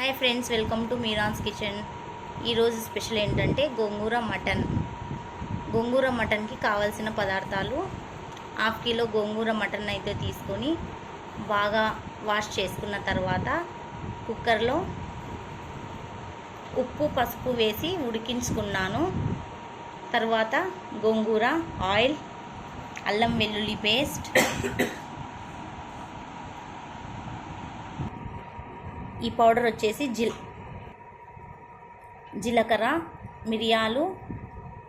Hi friends, welcome to Meeran's kitchen. ఈరోజు special ఏంటంటే గోంగూర మటన్కి కావాల్సిన పదార్థాలు: హాఫ్ కిలో గోంగూర మటన్ అయితే తీసుకొని బాగా వాష్ చేసుకున్న తర్వాత కుక్కర్లో ఉప్పు పసుపు వేసి ఉడికించుకున్నాను. తర్వాత గోంగూర, ఆయిల్, అల్లం వెల్లుల్లి పేస్ట్, ఈ పౌడర్ వచ్చేసి జీలకర్ర, మిరియాలు,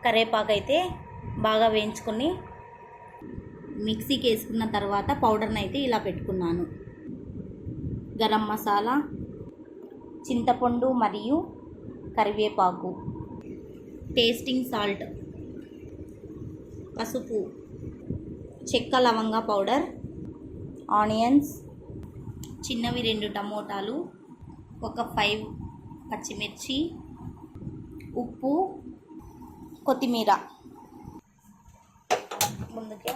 కరివేపాకు అయితే బాగా వేయించుకొని మిక్సీకి వేసుకున్న తర్వాత పౌడర్ని అయితే ఇలా పెట్టుకున్నాను. గరం మసాలా, చింతపండు మరియు కరివేపాకు, టేస్టింగ్ సాల్ట్, పసుపు, చెక్క లవంగ పౌడర్, ఆనియన్స్, చిన్నవి 2 టమోటాలు, ఒక 5 పచ్చిమిర్చి, ఉప్పు, కొత్తిమీర. ముందుగా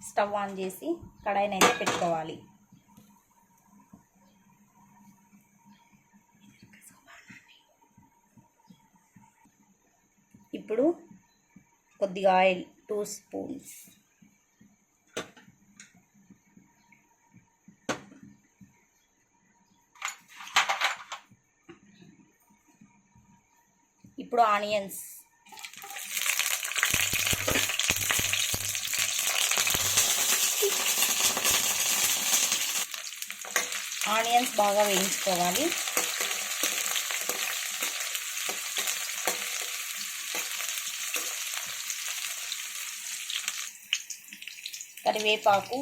స్టవ్ ఆన్ చేసి కడాయిని అయితే పెట్టుకోవాలి. ఇప్పుడు కొద్దిగా ఆయిల్ 2 స్పూన్స్, ఇప్పుడు ఆనియన్స్, బాగా వేయించుకోవాలి. కరివేపాకు,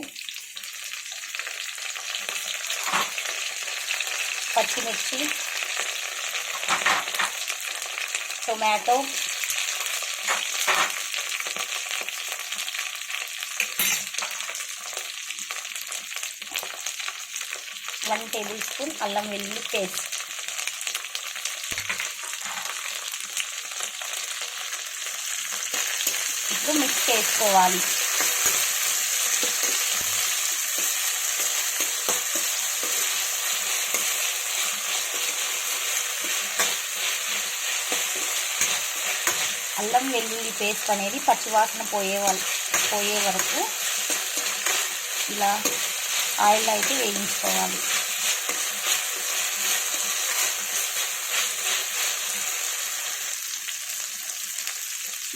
పచ్చిమిర్చి, టొమాటో, 1 టేబుల్ స్పూన్ అల్లం వెల్లుల్లి పేస్ట్, ఇప్పుడు మిక్స్ చేసుకోవాలి. అల్లం వెల్లుల్లి పేస్ట్ అనేది పచ్చివాసన పోయే వరకు ఇలా ఆయిల్ అయితే వేయించుకోవాలి.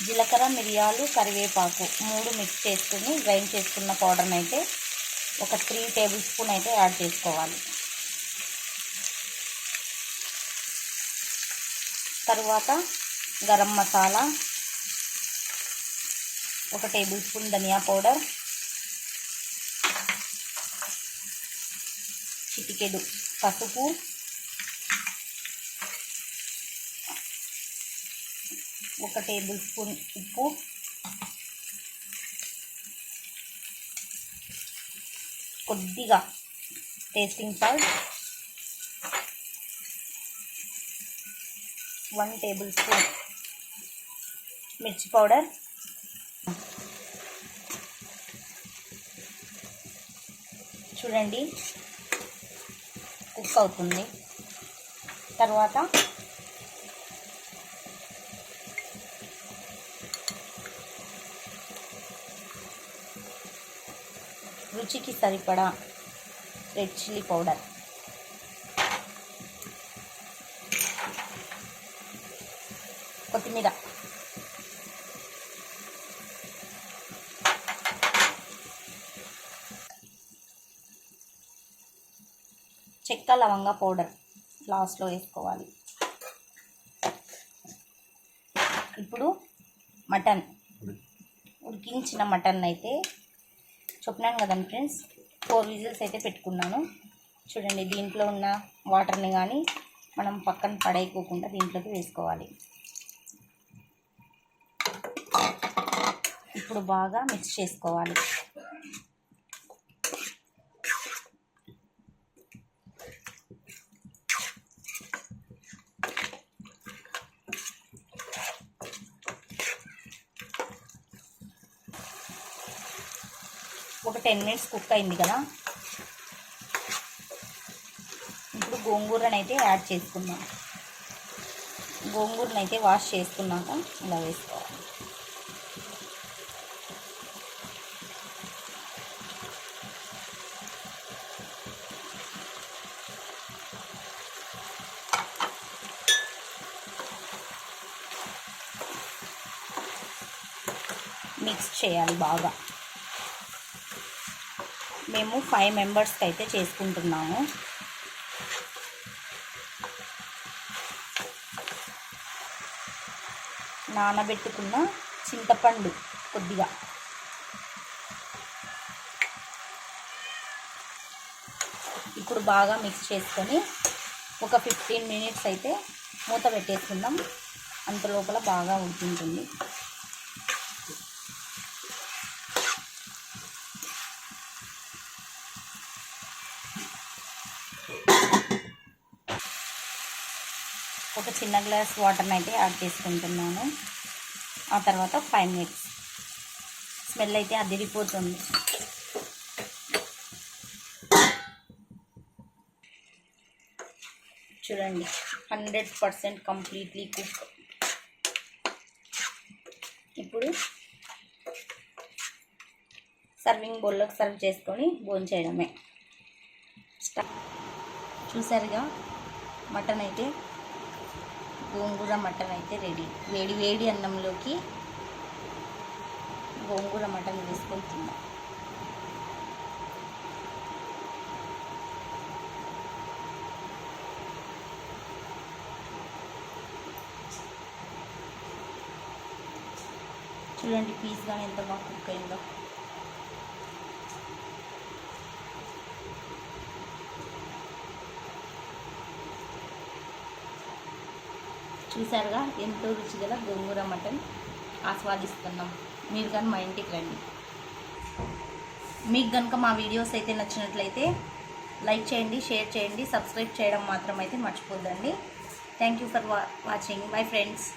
జీలకర్ర, మిరియాలు, కరివేపాకు 3 మిక్స్ చేసుకుని గ్రైండ్ చేసుకున్న పౌడర్ని అయితే ఒక 3 టేబుల్ స్పూన్ అయితే యాడ్ చేసుకోవాలి. తర్వాత గరం మసాలా, 1 టేబుల్ స్పూన్ ధనియా పౌడర్, చిటికెడు పసుపు, 1 టేబుల్ స్పూన్ ఉప్పు, కొద్దిగా టేస్టింగ్ సాల్ట్, 1 టేబుల్ స్పూన్ మిర్చి పౌడర్. చూడండి, కుక్ అవుతుంది. తర్వాత రుచికి సరిపడా రెడ్ చిల్లీ పౌడర్, కొత్తిమీర, చెక్క లవంగ పౌడర్ లాస్ట్లో వేసుకోవాలి. ఇప్పుడు ఉడికించిన మటన్ అయితే చెప్పినాను కదండి ఫ్రెండ్స్, 4 విజిల్స్ అయితే పెట్టుకున్నాను. చూడండి, దీంట్లో ఉన్న వాటర్ని కానీ మనం పక్కన పడేయకోకుండా దీంట్లోకి వేసుకోవాలి. ఇప్పుడు బాగా మిక్స్ చేసుకోవాలి. ఒక 10 మినిట్స్ కుక్ అయింది కదా. ఇప్పుడు గోంగూరను అయితే యాడ్ చేసుకున్నాం. గోంగూరను అయితే వాష్ చేసుకున్నాక ఇలా వేసుకోవాలి. మిక్స్ చేయాలి బాగా. మేము 5 మెంబర్స్కి అయితే చేసుకుంటున్నాము. నానబెట్టుకున్న చింతపండు కొద్దిగా, ఇప్పుడు బాగా మిక్స్ చేసుకొని ఒక 15 మినిట్స్ అయితే మూత పెట్టేసుకుందాం. అంత లోపల బాగా ఉడుకుంటుంది. ఒక చిన్న గ్లాస్ వాటర్ని అయితే యాడ్ చేసుకుంటున్నాను. ఆ తర్వాత 5 మినిట్స్. స్మెల్ అయితే అదిరిపోతుంది. చూడండి, 100% కంప్లీట్లీ కుక్. ఇప్పుడు సర్వింగ్ బౌల్లోకి సర్వ్ చేసుకొని భోంచేయడమే. చూసారుగా, మటన్ అయితే, గోంగూర మటన్ అయితే రెడీ. వేడి వేడి అన్నంలోకి గోంగూర మటన్ వేసుకొని తిన్నాం. చూడండి పీస్ కానీ ఎంత బాగా కుక్ అయిందో. చూసారుగా, ఎంతో రుచిగల గోంగూర మటన్ ఆస్వాదిస్తున్నాం. మీరు కానీ మా ఇంటికి రండి. మీకు కనుక మా వీడియోస్ అయితే నచ్చినట్లయితే లైక్ చేయండి, షేర్ చేయండి, సబ్స్క్రైబ్ చేయడం మాత్రం అయితే మర్చిపోద్దండి. Thank you for watching my friends.